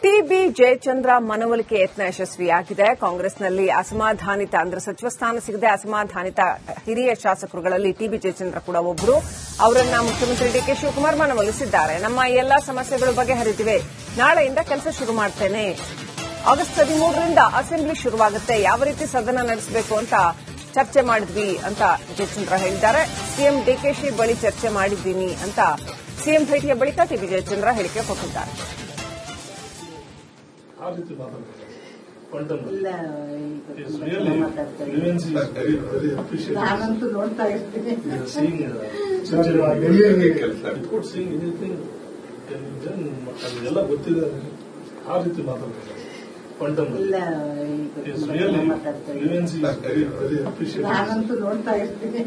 TB Jayachandra ಮನವೊಲಿಕೆ ಯತ್ನ ಯಶಸ್ವಿಯಾಗಿದೆ. ಕಾಂಗ್ರೆಸ್ನಲ್ಲಿ ಅಸಮಾಧಾನಿತ ಅಂದ್ರೆ ಸಚಿವ ಸ್ಥಾನ ಸಿಗದೆ ಅಸಮಾಧಾನಿತ ಹಿರಿಯ ಶಾಸಕರುಗಳಲ್ಲಿ ಟಿಬಿ ಜಯಚಂದ್ರ ಕೂಡ ಒಬ್ಬರು. ಅವರನ್ನ ಮುಖ್ಯಮಂತ್ರಿ ಡಿಕೆ ಶಿವಕುಮಾರ್ ಮನವೊಲಿಸಿದ್ದಾರೆ. ನಮ್ಮ ಎಲ್ಲಾ ಸಮಸ್ಯೆಗಳ ಬಗೆಹರಿದಿವೆ, ನಾಳೆಯಿಂದ ಕೆಲಸ ಶುರು ಮಾಡ್ತೇನೆ. ಆಗಸ್ಟ್ 13ರಿಂದ ಅಸೆಂಬ್ಲಿ ಶುರುವಾಗುತ್ತೆ, ಯಾವ ರೀತಿ ಸದನ ನಡೆಸಬೇಕು ಅಂತ ಚರ್ಚೆ ಮಾಡಿದ್ವಿ ಅಂತ ಜಯಚಂದ್ರ ಹೇಳಿದ್ದಾರೆ. ಸಿಎಂ ಡಿಕೆಶಿ ಬಳಿ ಚರ್ಚೆ ಮಾಡಿದ್ದೀನಿ ಅಂತ ಸಿಎಂ ಭೇಟಿಯ ಬಳಿಕ ಟಿಬಿ ಜಯಚಂದ್ರ ಹೇಳಿಕೆ ಕೊಟ್ಟಿದ್ದಾರೆ. ನಾನಂತೂ ನೋಡ್ತಾ ಇರ್ತೀನಿ. ಎಲ್ಲ ಗೊತ್ತಿದೆ, ಆ ರೀತಿ ಮಾತಾಡ್ತಾರೆ. ನಾನಂತೂ ನೋಡ್ತಾ ಇರ್ತೀನಿ.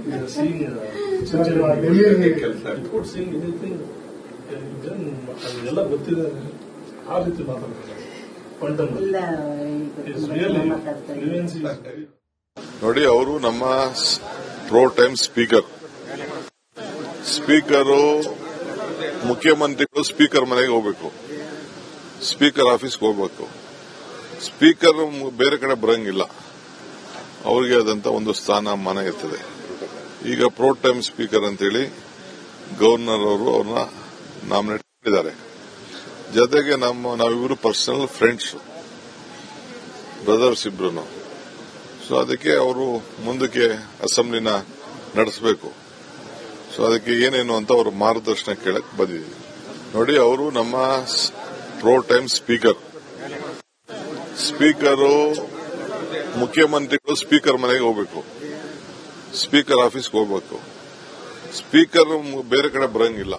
ಎಲ್ಲ ಗೊತ್ತಿದೆ, ಆ ರೀತಿ ಮಾತಾಡ್ತಾರೆ. ನೋಡಿ, ಅವರು ನಮ್ಮ ಪ್ರೋ ಟೈಮ್ ಸ್ಪೀಕರು ಮುಖ್ಯಮಂತ್ರಿಗಳು ಸ್ಪೀಕರ್ ಮನೆಗೆ ಹೋಗಬೇಕು, ಸ್ಪೀಕರ್ ಆಫೀಸ್ಗೆ ಹೋಗಬೇಕು. ಸ್ಪೀಕರ್ ಬೇರೆ ಕಡೆ ಬರಂಗಿಲ್ಲ, ಅವರಿಗೆ ಆದಂತ ಒಂದು ಸ್ಥಾನಮಾನ ಇರ್ತದೆ. ಈಗ ಪ್ರೋ ಟೈಮ್ ಸ್ಪೀಕರ್ ಅಂತೇಳಿ ಗವರ್ನರ್ ಅವರು ಅವ್ರನ್ನ ನಾಮಿನೇಟ್ ಮಾಡಿದ್ದಾರೆ. ಜೊತೆಗೆ ನಾವಿಬ್ರು ಪರ್ಸನಲ್ ಫ್ರೆಂಡ್ಸ್, ಬ್ರದರ್ಸ್ ಇಬ್ರು. ಸೊ ಅದಕ್ಕೆ ಅವರು ಮುಂದಕ್ಕೆ ಅಸೆಂಬ್ಲಿನ ನಡೆಸಬೇಕು. ಸೊ ಅದಕ್ಕೆ ಏನೇನು ಅಂತ ಅವರು ಮಾರ್ಗದರ್ಶನ ಕೇಳಕ್ ಬಂದಿದ್ದೀವಿ. ನೋಡಿ, ಅವರು ನಮ್ಮ ಪ್ರೋ ಟೈಮ್ ಸ್ಪೀಕರು ಮುಖ್ಯಮಂತ್ರಿಗಳು ಸ್ಪೀಕರ್ ಮನೆಗೆ ಹೋಗಬೇಕು, ಸ್ಪೀಕರ್ ಆಫೀಸ್ಗೆ ಹೋಗಬೇಕು. ಸ್ಪೀಕರ್ ಬೇರೆ ಕಡೆ ಬರಂಗಿಲ್ಲ,